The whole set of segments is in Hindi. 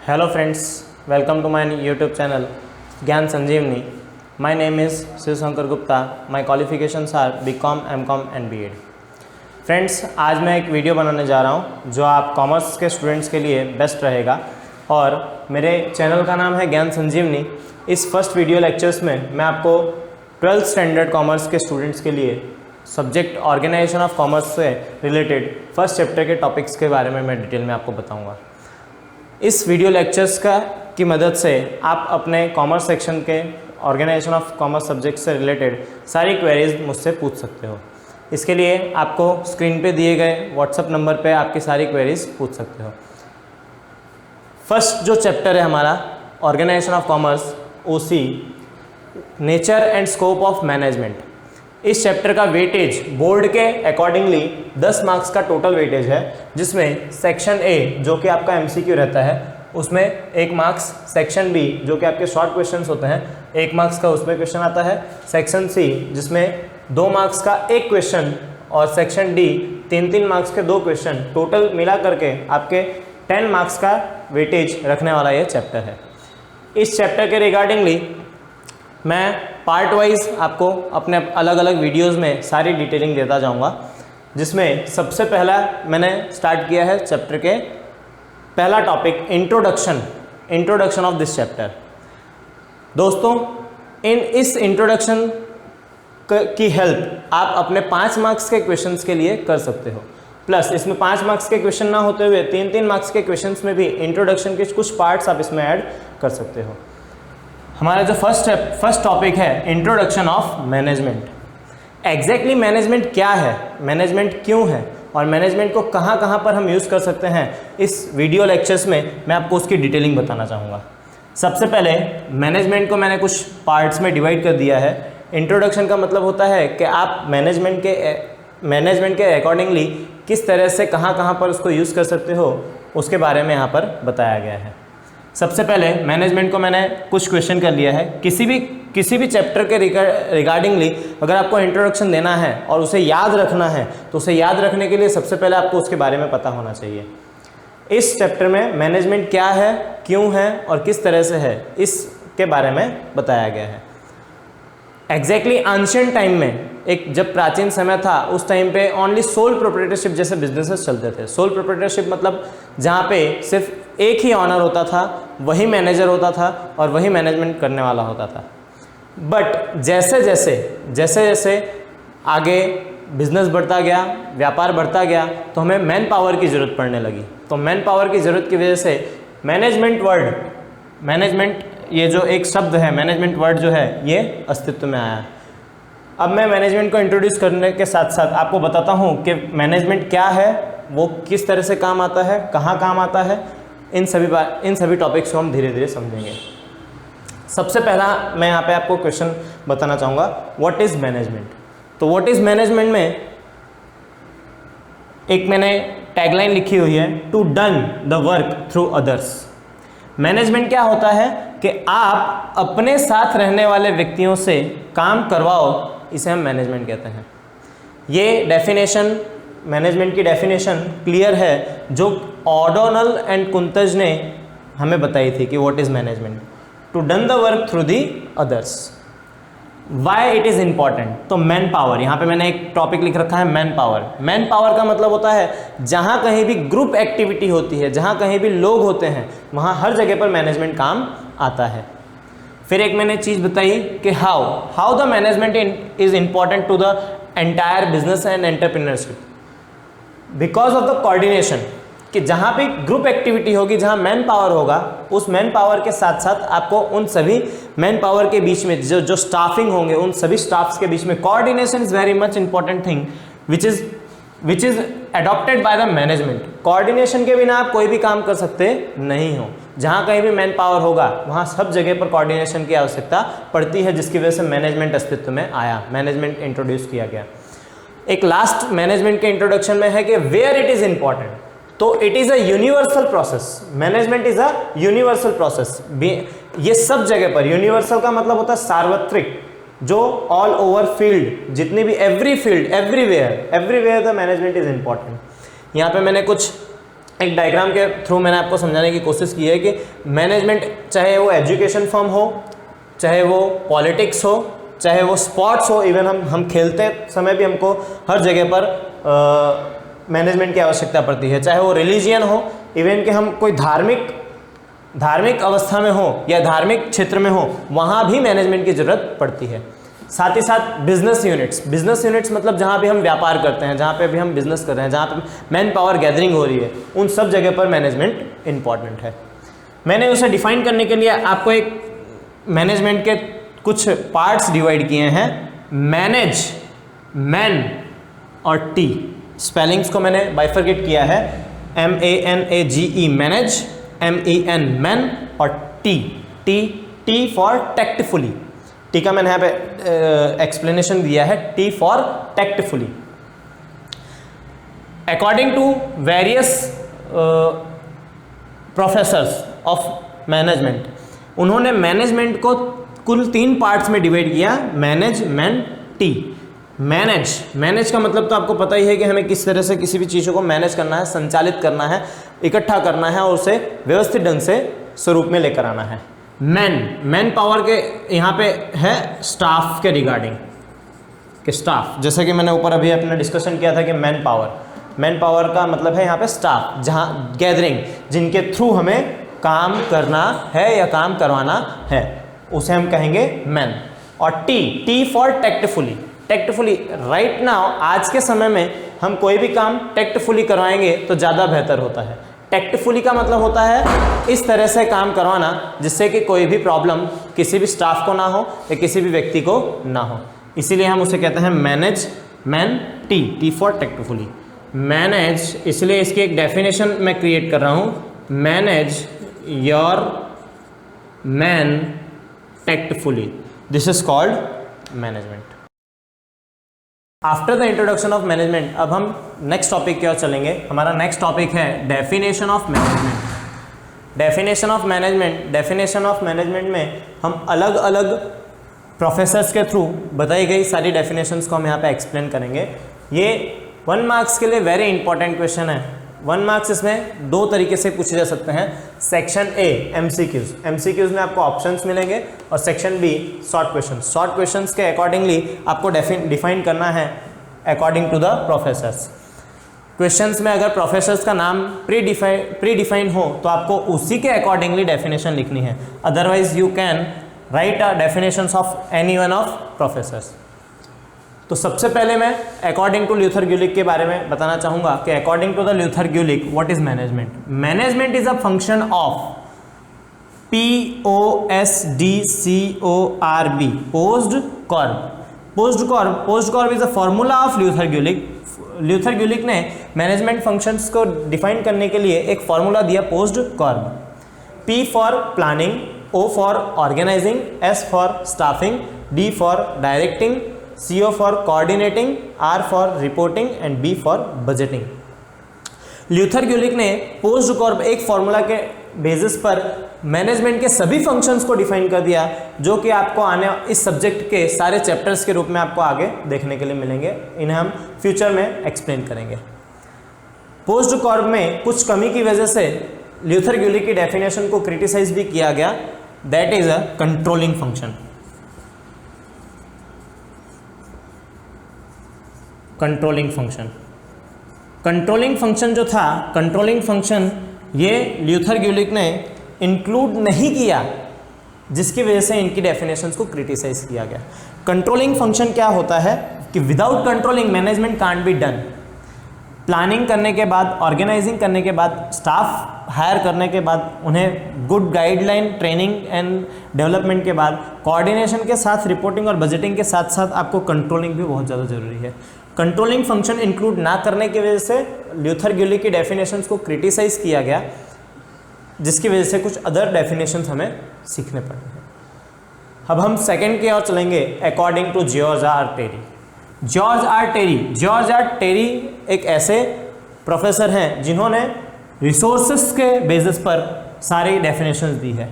Hello friends, welcome to my YouTube channel Gyan Sanjeevani. My name is Shiv Shankar Gupta. My qualifications are BCom, MCom and B.Ed. Friends, आज मैं एक वीडियो बनाने जा रहा हूँ जो आप कॉमर्स के स्टूडेंट्स के लिए बेस्ट रहेगा और मेरे चैनल का नाम है ज्ञान संजीवनी। इस फर्स्ट वीडियो लेक्चर्स में मैं आपको 12th स्टैंडर्ड कॉमर्स के स्टूडेंट्स के लिए सब्जेक्ट ऑर्गेनाइजेशन ऑफ कॉमर्स से रिलेटेड फर्स्ट चैप्टर के टॉपिक्स के बारे में मैं डिटेल में आपको बताऊँगा। इस वीडियो लेक्चर्स की मदद से आप अपने कॉमर्स सेक्शन के ऑर्गेनाइजेशन ऑफ कॉमर्स सब्जेक्ट से रिलेटेड सारी क्वेरीज मुझसे पूछ सकते हो। इसके लिए आपको स्क्रीन पे दिए गए व्हाट्सएप नंबर पे आपकी सारी क्वेरीज पूछ सकते हो। फर्स्ट जो चैप्टर है हमारा organisation of commerce OC, nature and scope of management. इस चैप्टर का वेटेज बोर्ड के अकॉर्डिंगली 10 मार्क्स का टोटल वेटेज है, जिसमें सेक्शन ए जो कि आपका एमसीक्यू रहता है उसमें 1 मार्क्स, सेक्शन बी जो कि आपके शॉर्ट क्वेश्चंस होते हैं 1 मार्क्स का उसमें क्वेश्चन आता है, सेक्शन सी जिसमें 2 मार्क्स का 1 क्वेश्चन और सेक्शन डी 3 मार्क्स के 2 क्वेश्चन, टोटल मिला करके आपके 10 मार्क्स का वेटेज रखने वाला ये चैप्टर है। इस चैप्टर के रिगार्डिंगली मैं पार्ट वाइज आपको अपने अलग अलग वीडियोस में सारी डिटेलिंग देता जाऊंगा, जिसमें सबसे पहला मैंने स्टार्ट किया है चैप्टर के पहला topic introduction of this chapter. दोस्तों, इस इंट्रोडक्शन की हेल्प आप अपने 5 मार्क्स के क्वेश्चंस के लिए कर सकते हो। प्लस इसमें 5 मार्क्स के क्वेश्चन ना होते हुए 3 मार्क्स के क्वेश्चंस में भी इंट्रोडक्शन के कुछ पार्ट्स आप इसमें ऐड कर सकते हो। हमारा जो फर्स्ट टॉपिक है introduction of management. Exactly management क्या है, मैनेजमेंट क्यों है और मैनेजमेंट को कहाँ कहाँ पर हम यूज़ कर सकते हैं, इस वीडियो लेक्चर्स में मैं आपको उसकी डिटेलिंग बताना चाहूँगा। सबसे पहले मैनेजमेंट को मैंने कुछ पार्ट्स में डिवाइड कर दिया है। इंट्रोडक्शन का मतलब होता है कि आप मैनेजमेंट के अकॉर्डिंगली किस तरह से कहाँ कहाँ पर उसको यूज़ कर सकते हो उसके बारे में यहाँ पर बताया गया है। सबसे पहले मैनेजमेंट को मैंने कुछ क्वेश्चन कर लिया है। किसी भी चैप्टर के रिगार्डिंगली अगर आपको इंट्रोडक्शन देना है और उसे याद रखना है तो उसे याद रखने के लिए सबसे पहले आपको उसके बारे में पता होना चाहिए। इस चैप्टर में मैनेजमेंट क्या है, क्यों है और किस तरह से है, इसके बारे में बताया गया है। एग्जैक्टली एंशिएंट टाइम में, एक जब प्राचीन समय था उस टाइम पे ओनली सोल प्रोप्राइटरशिप जैसे बिजनेसेस चलते थे। सोल प्रोप्राइटरशिप मतलब जहाँ पे सिर्फ एक ही ऑनर होता था, वही मैनेजर होता था और वही मैनेजमेंट करने वाला होता था। बट जैसे जैसे आगे बिजनेस बढ़ता गया, व्यापार बढ़ता गया, तो हमें मैन पावर की ज़रूरत पड़ने लगी। तो मैन पावर की ज़रूरत की वजह से मैनेजमेंट ये जो एक शब्द है, मैनेजमेंट वर्ड जो है, ये अस्तित्व में आया। अब मैं मैनेजमेंट को इंट्रोड्यूस करने के साथ साथ आपको बताता हूँ कि मैनेजमेंट क्या है, वो किस तरह से काम आता है, कहाँ काम आता है, इन सभी टॉपिक्स को हम धीरे धीरे समझेंगे। सबसे पहला मैं यहाँ पे आपको क्वेश्चन बताना चाहूँगा, व्हाट इज़ मैनेजमेंट। तो व्हाट इज़ मैनेजमेंट में एक मैंने टैगलाइन लिखी हुई है, to done the work through others. Management क्या होता है कि आप अपने साथ रहने वाले व्यक्तियों से काम करवाओ, इसे हम मैनेजमेंट कहते हैं। ये डेफिनेशन, मैनेजमेंट की डेफिनेशन क्लियर है जो ओडोनल एंड कुंतज ने हमें बताई थी कि what is management, to done the work through the others. Why it is important, तो मैन पावर, यहाँ पे मैंने एक टॉपिक लिख रखा है मैन पावर। मैन पावर का मतलब होता है जहाँ कहीं भी ग्रुप एक्टिविटी होती है, जहाँ कहीं भी लोग होते हैं, वहाँ हर जगह पर मैनेजमेंट काम आता है। फिर एक मैंने चीज़ बताई कि how the management is important to the entire business and entrepreneurship because of the coordination, कि जहाँ भी ग्रुप एक्टिविटी होगी, जहाँ मैन पावर होगा, उस मैन पावर के साथ साथ आपको उन सभी मैन पावर के बीच में जो स्टाफिंग होंगे, उन सभी स्टाफ्स के बीच में coordination is very much important thing which is adopted by the management. Coordination के बिना आप कोई भी काम कर सकते नहीं हो। जहाँ कहीं भी मैन पावर होगा वहाँ सब जगह पर कोऑर्डिनेशन की आवश्यकता पड़ती है, जिसकी वजह से मैनेजमेंट अस्तित्व में आया, मैनेजमेंट इंट्रोड्यूस किया गया। एक लास्ट मैनेजमेंट के इंट्रोडक्शन में है कि वेयर इट इज़ इंपॉर्टेंट, तो it is a universal process. Management is a universal process. ये सब जगह पर, यूनिवर्सल का मतलब होता है सार्वत्रिक, जो ऑल ओवर फील्ड, जितनी भी every field, everywhere the management is important. यहाँ पे मैंने कुछ एक डायग्राम के थ्रू मैंने आपको समझाने की कोशिश की है कि मैनेजमेंट, चाहे वो एजुकेशन फर्म हो, चाहे वो पॉलिटिक्स हो, चाहे वो स्पोर्ट्स हो, इवन हम खेलते समय भी हमको हर जगह पर मैनेजमेंट की आवश्यकता पड़ती है। चाहे वो रिलीजियन हो, इवन कि हम कोई धार्मिक अवस्था में हो या धार्मिक क्षेत्र में हो, वहाँ भी मैनेजमेंट की ज़रूरत पड़ती है। साथ ही साथ बिजनेस यूनिट्स मतलब जहाँ भी हम व्यापार करते हैं, जहाँ पे भी हम बिजनेस कर रहे हैं, जहाँ पे मैन पावर गैदरिंग हो रही है, उन सब जगह पर मैनेजमेंट इंपॉर्टेंट है। मैंने उसे डिफाइन करने के लिए आपको एक मैनेजमेंट के कुछ पार्ट्स डिवाइड किए हैं। मैनेज, मैन और टी, स्पेलिंग्स को मैंने बाइफरकेट किया है। MANAGE मैनेज, MEN मैन और टी फॉर टैक्टफुली। टी का मैंने यहाँ पे एक्सप्लेनेशन दिया है, T for tactfully. According to various professors of management, उन्होंने मैनेजमेंट को कुल 3 पार्ट्स में डिवाइड किया, मैनेज, मैन, टी। मैनेज का मतलब तो आपको पता ही है कि हमें किस तरह से किसी भी चीज़ों को मैनेज करना है, संचालित करना है, इकट्ठा करना है और उसे व्यवस्थित ढंग से स्वरूप में लेकर आना है। मैन पावर के यहाँ पे है स्टाफ के रिगार्डिंग, कि स्टाफ, जैसे कि मैंने ऊपर अभी अपना डिस्कशन किया था कि मैन पावर का मतलब है यहाँ पे स्टाफ, जहाँ गैदरिंग, जिनके थ्रू हमें काम करना है या काम करवाना है, उसे हम कहेंगे मैन। और T for tactfully. Right now, आज के समय में हम कोई भी काम टैक्टफुली करवाएंगे तो ज़्यादा बेहतर होता है। टैक्टफुली का मतलब होता है इस तरह से काम करवाना जिससे कि कोई भी प्रॉब्लम किसी भी स्टाफ को ना हो या किसी भी व्यक्ति को ना हो, इसीलिए हम उसे कहते हैं manage, man, T for tactfully. Manage, इसलिए इसकी एक डेफिनेशन मैं क्रिएट कर रहा हूँ, manage your man tactfully, this is called management. After the introduction of management, अब हम नेक्स्ट टॉपिक की ओर चलेंगे। हमारा नेक्स्ट टॉपिक है definition of management. Definition of management में हम अलग अलग प्रोफेसर्स के थ्रू बताई गई सारी डेफिनेशंस को हम यहाँ पे एक्सप्लेन करेंगे। ये 1 मार्क्स के लिए वेरी इंपॉर्टेंट क्वेश्चन है। 1 मार्क्स इसमें 2 तरीके से पूछे जा सकते हैं। सेक्शन ए MCQs में आपको ऑप्शंस मिलेंगे और सेक्शन बी शॉर्ट क्वेश्चंस के अकॉर्डिंगली आपको डिफाइन करना है according to the professors. Questions में अगर प्रोफेसर्स का नाम प्री डिफाइन हो तो आपको उसी के अकॉर्डिंगली डेफिनेशन लिखनी है, otherwise you can write a definitions of any one of professors. तो सबसे पहले मैं अकॉर्डिंग टू ल्यूथर ग्यूलिक के बारे में बताना चाहूँगा कि according to the Luther Gulick what is management. Management is a function of POSDCORB, POSDCORB is a formula of Luther Gulick. Luther Gulick ने मैनेजमेंट फंक्शंस को डिफाइन करने के लिए एक फॉर्मूला दिया, POSDCORB. P for planning, O for organising, S for staffing, D for directing, CO for coordinating, R for reporting and B for budgeting. Luther Gulick ने पोस्ट कॉर्ब एक फॉर्मूला के बेसिस पर मैनेजमेंट के सभी फंक्शंस को डिफाइन कर दिया, जो कि आपको आने इस सब्जेक्ट के सारे चैप्टर्स के रूप में आपको आगे देखने के लिए मिलेंगे। इन्हें हम फ्यूचर में एक्सप्लेन करेंगे। पोस्ट कॉर्ब में कुछ कमी की वजह से ल्यूथर ग्यूलिक की डेफिनेशन को क्रिटिसाइज भी किया गया, that is a controlling function. Controlling function जो था, कंट्रोलिंग फंक्शन ये ल्यूथर ग्यूलिक ने इंक्लूड नहीं किया, जिसकी वजह से इनकी डेफिनेशंस को क्रिटिसाइज किया गया। कंट्रोलिंग फंक्शन क्या होता है कि without controlling management can't be done. Planning करने के बाद, ऑर्गेनाइजिंग करने के बाद, स्टाफ हायर करने के बाद, उन्हें good guideline, training and development के बाद, कोऑर्डिनेशन के साथ, रिपोर्टिंग और बजटिंग के साथ साथ आपको कंट्रोलिंग भी बहुत ज़्यादा जरूरी है। कंट्रोलिंग फंक्शन इंक्लूड ना करने की वजह से ल्यूथर ग्यूलिक की डेफिनेशंस को क्रिटिसाइज किया गया, जिसकी वजह से कुछ अदर डेफिनेशंस हमें सीखने पड़े हैं। अब हम सेकंड की ओर चलेंगे, according to George R Terry एक ऐसे प्रोफेसर हैं जिन्होंने रिसोर्सेस के बेसिस पर सारी डेफिनेशंस दी है।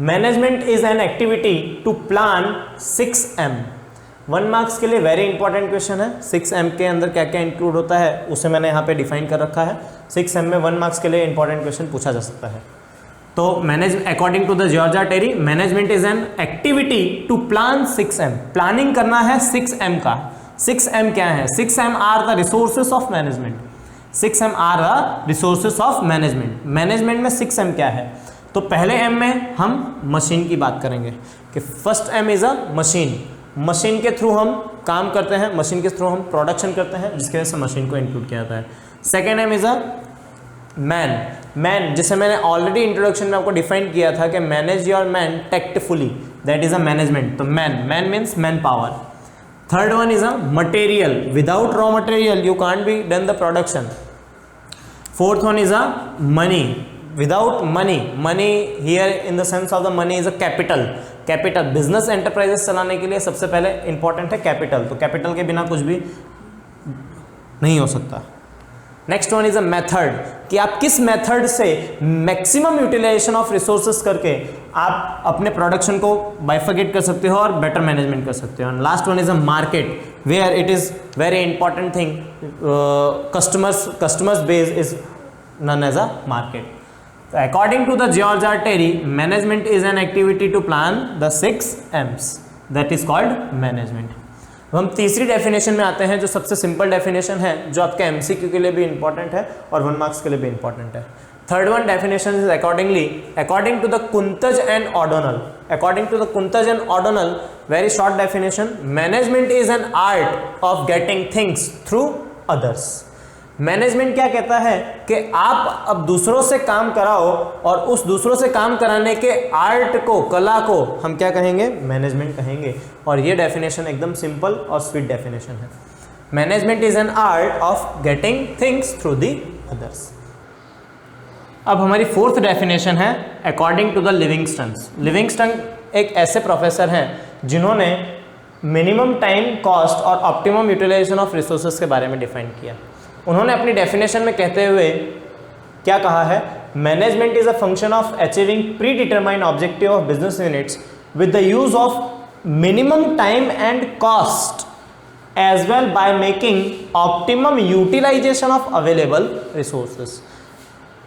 Management is an activity to plan 6M। 1 marks के लिए वेरी इंपॉर्टेंट क्वेश्चन है। 6M के अंदर क्या क्या इंक्लूड होता है उसे मैंने यहाँ पे डिफाइन कर रखा है। 6M में 1 मार्क्स के लिए इंपॉर्टेंट क्वेश्चन पूछा जा सकता है। तो according to the George Terry, management is an activity to plan 6M। Planning करना है 6M का। 6M क्या है? 6M are the resources of management. 6M are the resources of management. Management में 6M क्या है? तो पहले M में हम मशीन की बात करेंगे कि first M is a machine. Machine के थ्रू हम काम करते हैं, मशीन के थ्रू हम प्रोडक्शन करते हैं, जिसकी वजह से मशीन को इंक्लूड किया जाता है। Second M is a man, जिसे मैंने ऑलरेडी इंट्रोडक्शन में आपको डिफाइन किया था कि manage your man tactfully, that is a management. तो man means man power. Third one is a material, without raw material you can't be done the production. Fourth one is a money, without money here in the sense of the money is a capital. Business enterprises चलाने के लिए सबसे पहले इंपॉर्टेंट है कैपिटल। तो कैपिटल के बिना कुछ भी नहीं हो सकता। Next one is a method, कि आप किस मेथड से मैक्सिमम यूटिलाइजेशन ऑफ रिसोर्सेस करके आप अपने प्रोडक्शन को बाइफर्केट कर सकते हो और बेटर मैनेजमेंट कर सकते हो। Last one is a market, where it is very important thing, customers base is none as a market. According to the George R Terry, management is an activity to plan the 6 M's, that is called management. हम तीसरी डेफिनेशन में आते हैं, जो सबसे सिंपल डेफिनेशन है, जो आपके एमसीक्यू के लिए भी इंपॉर्टेंट है और 1 मार्क्स के लिए भी इंपॉर्टेंट है। Third one definition is according to the Koontz and O'Donnell. According to the Koontz and O'Donnell, very short definition, management is an art of getting things through others. Management क्या कहता है कि आप अब दूसरों से काम कराओ और उस दूसरों से काम कराने के आर्ट को, कला को हम क्या कहेंगे? मैनेजमेंट कहेंगे। और ये डेफिनेशन एकदम सिंपल और स्वीट डेफिनेशन है। Management is an art of getting things through the others. अब हमारी फोर्थ डेफिनेशन है अकॉर्डिंग टू द लिविंगस्टन्स। लिविंगस्टन एक ऐसे प्रोफेसर हैं जिन्होंने मिनिमम टाइम, कॉस्ट और ऑप्टिमम यूटिलाइजेशन ऑफ रिसोर्सेज के बारे में डिफाइन किया। उन्होंने अपनी डेफिनेशन में कहते हुए क्या कहा है? Management is a function of achieving predetermined objective of business units with the use of minimum time and cost as well by making optimum utilisation of available resources.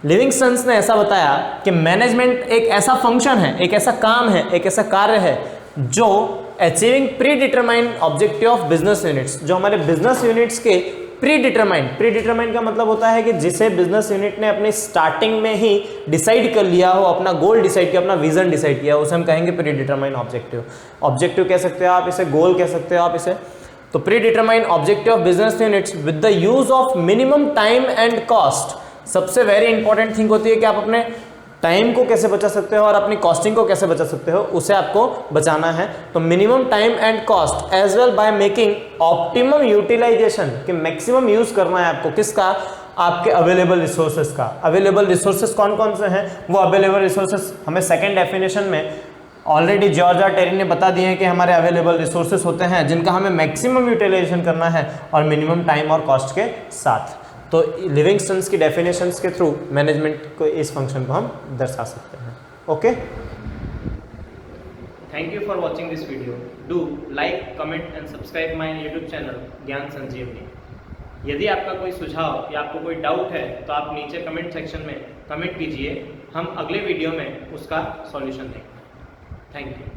Livingston ने ऐसा बताया कि मैनेजमेंट एक ऐसा फंक्शन है, एक ऐसा काम है, एक ऐसा कार्य है जो achieving predetermined objective of business units, जो हमारे बिजनेस यूनिट्स के प्री डिटरमाइंड का मतलब होता है कि जिसे बिजनेस यूनिट ने अपनी स्टार्टिंग में ही डिसाइड कर लिया हो, अपना गोल डिसाइड किया, अपना विजन डिसाइड किया, उसे हम कहेंगे प्री डिटरमाइंड ऑब्जेक्टिव। ऑब्जेक्टिव कह सकते हो आप इसे, गोल कह सकते हो आप इसे। तो pre determined objective of business units with the use of minimum time and cost. सबसे वेरी इंपॉर्टेंट थिंग होती है कि आप अपने टाइम को कैसे बचा सकते हो और अपनी कॉस्टिंग को कैसे बचा सकते हो, उसे आपको बचाना है। तो minimum time and cost as well by making optimum utilisation, कि मैक्सिमम यूज करना है आपको किसका? आपके अवेलेबल रिसोर्सेज का। अवेलेबल रिसोर्सेज कौन कौन से हैं? वो अवेलेबल रिसोर्सेज हमें सेकेंड डेफिनेशन में ऑलरेडी जॉर्ज आर टेरी ने बता दिए हैं कि हमारे अवेलेबल रिसोर्सेज होते हैं जिनका हमें मैक्सिमम यूटिलाइजेशन करना है और मिनिमम टाइम और कॉस्ट के साथ। तो लिविंगस्टन्स की डेफिनेशंस के थ्रू मैनेजमेंट को, इस फंक्शन को हम दर्शा सकते हैं। Okay, thank you for watching this video. Do like, comment and subscribe my YouTube channel ज्ञान संजीवनी। यदि आपका कोई सुझाव या आपको कोई डाउट है तो आप नीचे कमेंट सेक्शन में कमेंट कीजिए, हम अगले वीडियो में उसका सॉल्यूशन देंगे। Thank you.